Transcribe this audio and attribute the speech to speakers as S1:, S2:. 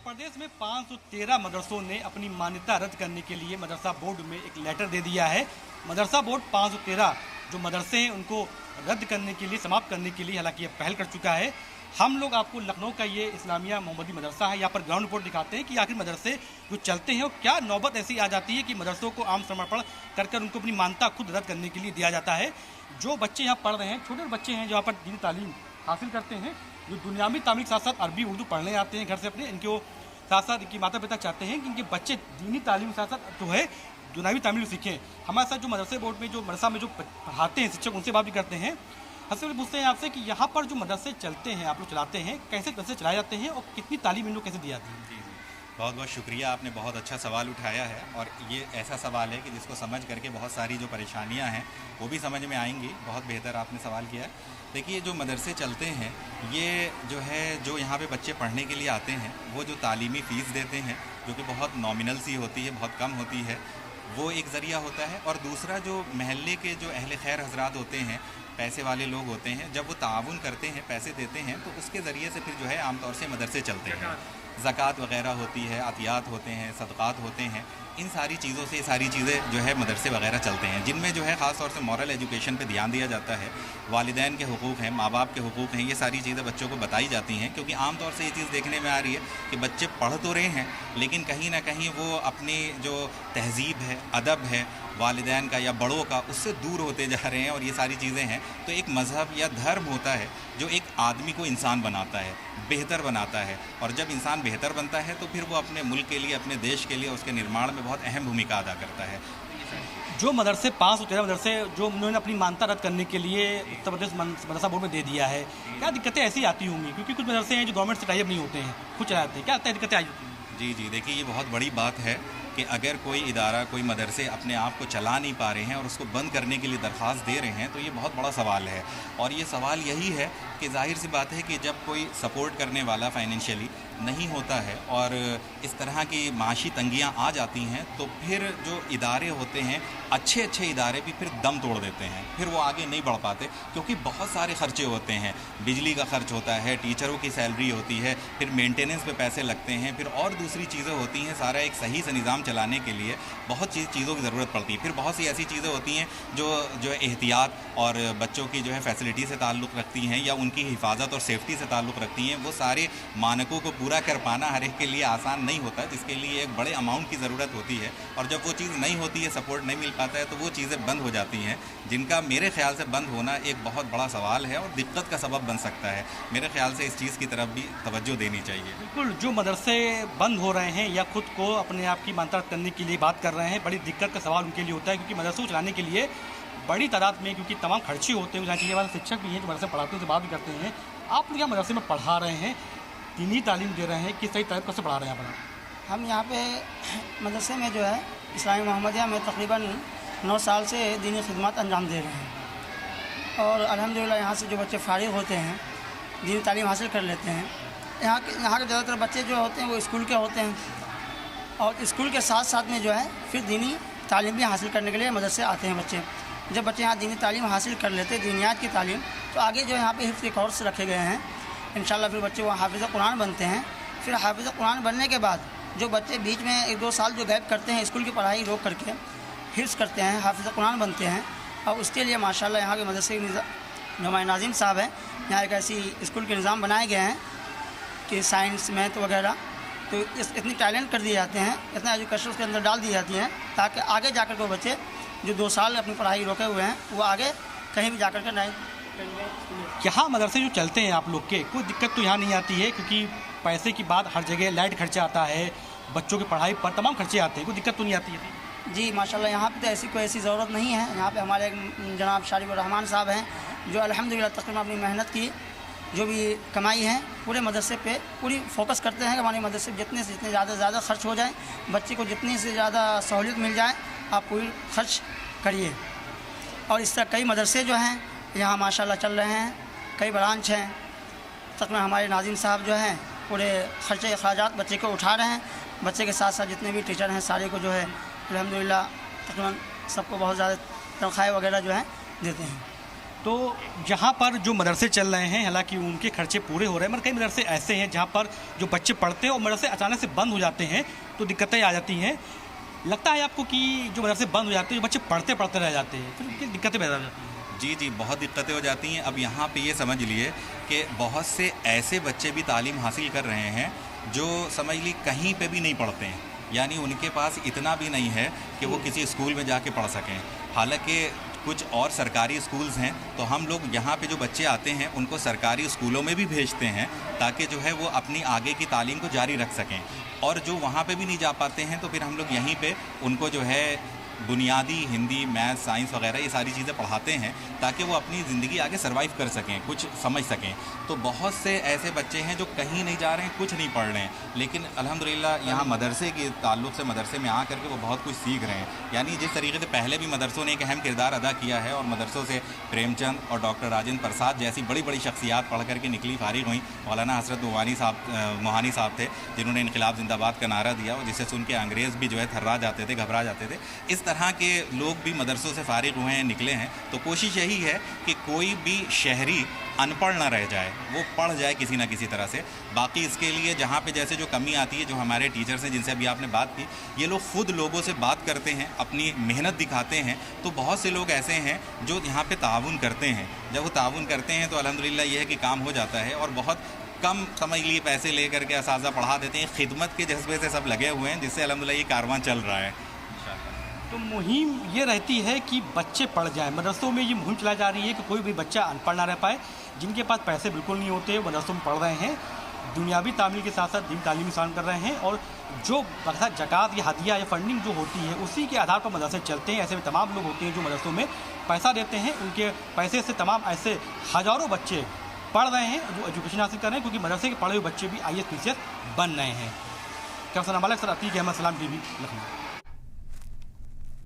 S1: प्रदेश में 513 मदरसों ने अपनी मान्यता रद्द करने के लिए मदरसा बोर्ड में एक लेटर दे दिया है। मदरसा बोर्ड 513 जो मदरसे हैं उनको रद्द करने के लिए, समाप्त करने के लिए हालांकि ये पहल कर चुका है। हम लोग आपको लखनऊ का ये इस्लामिया मोहम्मदी मदरसा है, यहाँ पर ग्राउंड रिपोर्ट दिखाते हैं कि आखिर मदरसे जो चलते हैं और क्या नौबत ऐसी आ जाती है कि मदरसों को आम समर्पण कर उनको अपनी मान्यता खुद रद्द करने के लिए दिया जाता है। जो बच्चे यहाँ पढ़ रहे हैं, छोटे बच्चे हैं जो यहाँ पर दीनी तालीम हासिल करते हैं, जो दुनियावी तालीम के साथ साथ अरबी उर्दू पढ़ने आते हैं घर से अपने, इनको साथ साथ इनके माता पिता चाहते हैं कि इनके बच्चे दीनी तालीम के साथ साथ जो है दुनियावी तालीम सीखें। हमारे साथ जो मदरसे बोर्ड में जो मदरसा में जो पढ़ाते हैं शिक्षक, उनसे बात भी करते हैं। सबसे पहले पूछते हैं आपसे कि यहाँ पर जो मदरसे चलते हैं, आप लोग चलाते हैं, कैसे मदरसे चलाए जाते हैं और कितनी तालीम इन लोग कैसे दी जाती है?
S2: जी, बहुत बहुत शुक्रिया, आपने बहुत अच्छा सवाल उठाया है और ये ऐसा सवाल है कि जिसको समझ करके बहुत सारी जो परेशानियां हैं वो भी समझ में आएंगी। बहुत बेहतर आपने सवाल किया है। देखिए, जो मदरसे चलते हैं ये जो है, जो यहाँ पे बच्चे पढ़ने के लिए आते हैं वो जो तालीमी फ़ीस देते हैं जो कि बहुत नॉमिनल सी होती है, बहुत कम होती है, वो एक ज़रिया होता है। और दूसरा, जो महल्ले के जो अहले खैर हजरात होते हैं, पैसे वाले लोग होते हैं, जब वो ताउन करते हैं, पैसे देते हैं, तो उसके ज़रिए से फिर जो है आमतौर से मदरसे चलते हैं। ज़कात वगैरह होती है, अतियात होते हैं, सदक़ात होते हैं, इन सारी चीज़ों से सारी चीज़ें जो है मदरसे वगैरह चलते हैं, जिनमें जो है ख़ास तौर से मॉरल एजुकेशन पे ध्यान दिया जाता है। वालिदैन के हुकूक़ हैं, माँ बाप के हुकूक़ हैं, ये सारी चीज़ें बच्चों को बताई जाती हैं। क्योंकि आम तौर से ये चीज़ देखने में आ रही है कि बच्चे पढ़ तो रहे हैं लेकिन कहीं ना कहीं वो अपनी जो तहज़ीब है, अदब है वालिदैन का या बड़ों का, उससे दूर होते जा रहे हैं और ये सारी चीज़ें हैं। तो एक मज़हब या धर्म होता है जो एक आदमी को इंसान बनाता है, बेहतर बनाता है, और जब इंसान बेहतर बनता है तो फिर वो अपने मुल्क के लिए, अपने देश के लिए, उसके निर्माण में बहुत अहम भूमिका अदा करता है।
S1: जो मदरसे 513 मदरसे जो उन्होंने अपनी मान्यता रद्द करने के लिए उत्तर प्रदेश मदरसा बोर्ड में दे दिया है, क्या दिक्कतें ऐसी आती होंगी? क्योंकि कुछ मदरसे हैं जो गवर्नमेंट से टाइप नहीं होते हैं, खुद चलाते हैं, क्या दिक्कतें आई होती हैं?
S2: जी, देखिए, ये बहुत बड़ी बात है कि अगर कोई इदारा, कोई मदरसे अपने आप को चला नहीं पा रहे हैं और उसको बंद करने के लिए दरख्वास्त दे रहे हैं, तो ये बहुत बड़ा सवाल है। और ये सवाल यही है कि जाहिर सी बात है कि जब कोई सपोर्ट करने वाला फाइनेंशियली नहीं होता है और इस तरह की माशी तंगियां आ जाती हैं, तो फिर जो इदारे होते हैं, अच्छे अच्छे इदारे भी फिर दम तोड़ देते हैं, फिर वो आगे नहीं बढ़ पाते। क्योंकि बहुत सारे खर्चे होते हैं, बिजली का खर्च होता है, टीचरों की सैलरी होती है, फिर मेंटेनेंस पे पैसे लगते हैं, फिर और दूसरी चीज़ें होती हैं। सारा एक सही से निज़ाम चलाने के लिए बहुत चीज़ों की ज़रूरत पड़ती है। फिर बहुत सी ऐसी चीज़ें होती हैं जो एहतियात और बच्चों की जो है फैसिलिटी से ताल्लुक़ रखती हैं या उनकी हिफाजत और सेफ्टी से ताल्लुक़ रखती हैं। वो सारे मानकों को पूरा कर पाना हर एक के लिए आसान नहीं होता, जिसके लिए एक बड़े अमाउंट की ज़रूरत होती है। और जब वो चीज़ नहीं होती है, सपोर्ट नहीं मिल पाता है, तो वो चीज़ें बंद हो जाती हैं, जिनका मेरे ख्याल से बंद होना एक बहुत बड़ा सवाल है और दिक्कत का सबब बन सकता है। मेरे ख्याल से इस चीज़ की तरफ भी तवज्जो देनी चाहिए।
S1: बिल्कुल, जो मदरसे बंद हो रहे हैं या खुद को अपने आप की मान्यता करने के लिए बात कर रहे हैं, बड़ी दिक्कत का सवाल उनके लिए होता है। क्योंकि मदरसों को चलाने के लिए बड़ी तादाद में, क्योंकि तमाम खर्चे होते हैं, यहाँ वाले शिक्षक भी हैं जो मदरसे पढ़ाते हैं, उनसे बात भी करते हैं। आप लोग यहाँ मदरसे में पढ़ा रहे हैं, दीनी तालीम दे रहे हैं, किस सही तालीम कैसे पढ़ा रहे हैं आप?
S3: हम यहाँ पे मदरसे में जो है इस्लामी मोहम्मदिया में तकरीबन 9 साल से दीनी खिदमत अंजाम दे रहे हैं। और अल्हम्दुलिल्लाह यहाँ से जो बच्चे फारिग होते हैं, दीनी तालीम हासिल कर लेते हैं। यहाँ के ज़्यादातर बच्चे जो होते हैं वो स्कूल के होते हैं, और स्कूल के साथ साथ में जो है फिर दीनी तालीम भी हासिल करने के लिए मदरसे आते हैं बच्चे। जब बच्चे यहाँ दीनी तालीम हासिल कर लेते हैं, दीनियात की तालीम, तो आगे जो यहाँ पे हिफ्ज़ के कोर्स रखे गए हैं। इंशाल्लाह फिर बच्चे वहाँ हाफ़िज़ कुरान बनते हैं। फिर हाफ़िज़ कुरान बनने के बाद जो बच्चे बीच में 1-2 साल जो गैप करते हैं, स्कूल की पढ़ाई रोक करके हिफ्ज़ करते हैं, हाफ़िज़ कुरान बनते हैं। और उसके लिए माशाल्लाह यहाँ के मदरसे जो हमारे नाज़िम साहब हैं, यहाँ एक ऐसी स्कूल के निज़ाम बनाए गए हैं कि साइंस, मैथ वगैरह, तो इतनी टैलेंट कर दिए जाते हैं, इतना एजुकेशन उसके अंदर डाल दी जाती है, ताकि आगे जाकर के बच्चे जो 2 साल अपनी पढ़ाई रोके हुए हैं वो आगे कहीं भी जाकर के नहीं।
S1: यहाँ मदरसे जो चलते हैं आप लोग के, कोई दिक्कत तो यहाँ नहीं आती है? क्योंकि पैसे की बात हर जगह, लाइट खर्चा आता है, बच्चों की पढ़ाई पर तमाम खर्चे आते हैं, कोई दिक्कत तो नहीं आती है?
S3: जी माशाल्लाह, यहाँ पे तो ऐसी ज़रूरत नहीं है। यहाँ पे हमारे एक जनाब शारिबुर रहमान साहब हैं जो अल्हम्दुलिल्लाह तकरीबन अपनी मेहनत की जो भी कमाई है पूरे मदरसे पे पूरी फोकस करते हैं कि हमारे मदरसे जितने से जितने ज़्यादा खर्च हो जाए, बच्चे को जितनी से ज़्यादा सहूलियत मिल जाए, आप पूरी खर्च करिए। और इस तरह कई मदरसे जो हैं यहाँ माशाल्लाह चल रहे हैं, कई ब्रांच हैं। तकरीबन हमारे नाज़िम साहब जो हैं पूरे ख़र्चे अखराजात बच्चे को उठा रहे हैं। बच्चे के साथ साथ जितने भी टीचर हैं सारे को जो है अल्हम्दुलिल्लाह तकरीबन सबको बहुत ज़्यादा तनख्वाह वगैरह जो है देते हैं।
S1: तो जहाँ पर जो मदरसे चल रहे हैं हालांकि उनके खर्चे पूरे हो रहे हैं, मगर कई मदरसे ऐसे हैं जहाँ पर जो बच्चे पढ़ते हैं और मदरसे अचानक से बंद हो जाते हैं तो दिक्कतें आ जाती हैं। लगता है आपको कि जो मदरसे बंद हो जाते हैं, जो बच्चे पढ़ते पढ़ते रह जाते हैं, फिर उनकी दिक्कतें पैदा हो जाती हैं?
S2: जी, बहुत दिक्कतें हो जाती हैं। अब यहाँ पे ये समझ लिए कि बहुत से ऐसे बच्चे भी तालीम हासिल कर रहे हैं जो समझ ली कहीं पे भी नहीं पढ़ते हैं, यानी उनके पास इतना भी नहीं है कि वो किसी स्कूल में जाके पढ़ सकें। हालांकि कुछ और सरकारी स्कूल्स हैं, तो हम लोग यहाँ पे जो बच्चे आते हैं उनको सरकारी स्कूलों में भी भेजते हैं ताकि जो है वो अपनी आगे की तालीम को जारी रख सकें। और जो वहाँ पे भी नहीं जा पाते हैं तो फिर हम लोग यहीं पे उनको जो है बुनियादी हिंदी, मैथ, साइंस वगैरह ये सारी चीज़ें पढ़ाते हैं ताकि वो अपनी ज़िंदगी आगे सर्वाइव कर सकें, कुछ समझ सकें। तो बहुत से ऐसे बच्चे हैं जो कहीं नहीं जा रहे हैं, कुछ नहीं पढ़ रहे हैं, लेकिन अल्हम्दुलिल्लाह यहाँ मदरसे के ताल्लुक़ से मदरसे में आकर के वो बहुत कुछ सीख रहे हैं। यानी जिस तरीके से पहले भी मदरसों ने एक अहम किरदार अदा किया है और मदरसों से प्रेमचंद और डॉक्टर राजेंद्र प्रसाद जैसी बड़ी बड़ी शख्सियात पढ़ करके निकली, फारिग हुई। मौलाना हज़रत मोहानी साहब थे जिन्होंने इनकलाब जिंदाबाद का नारा दिया और जिसे सुन के अंग्रेज़ भी जो है थर्रा जाते थे, घबरा जाते थे। इस तरह के लोग भी मदरसों से फारिग हुए हैं, निकले हैं। तो कोशिश यही है कि कोई भी शहरी अनपढ़ ना रह जाए, वो पढ़ जाए किसी ना किसी तरह से। बाकी इसके लिए जहाँ पे जैसे जो कमी आती है, जो हमारे टीचर्स हैं जिनसे अभी आपने बात की, ये लोग खुद लोगों से बात करते हैं, अपनी मेहनत दिखाते हैं। तो बहुत से लोग ऐसे हैं जो यहाँ पे ताउन करते हैं। जब वो ताउन करते हैं तो अल्हम्दुलिल्लाह ये है कि काम हो जाता है और बहुत कम समझ लिए पैसे लेकर के असातिज़ा पढ़ा देते हैं। खिदमत के जज्बे से सब लगे हुए हैं, जिससे अल्हम्दुलिल्लाह ये कारवां चल रहा है।
S1: तो मुहिम ये रहती है कि बच्चे पढ़ जाएं। मदरसों में ये मुहिम चलाई जा रही है कि कोई भी बच्चा अनपढ़ ना रह पाए। जिनके पास पैसे बिल्कुल नहीं होते वो मदरसों में पढ़ रहे हैं, दुनियावी तालीम के साथ साथ दीन तालीम इंसान कर रहे हैं। और जो ज़कात या हदिया या फंडिंग जो होती है उसी के आधार पर मदरसे चलते हैं। ऐसे में तमाम लोग होते हैं जो मदरसों में पैसा देते हैं, उनके पैसे से तमाम ऐसे हज़ारों बच्चे पढ़ रहे हैं जो एजुकेशन हासिल कर रहे हैं, क्योंकि मदरसे के पढ़े हुए बच्चे भी IAS PCS बन रहे हैं। क्या सलाम सर, अतीक अहमद, सलाम TV, लखनऊ।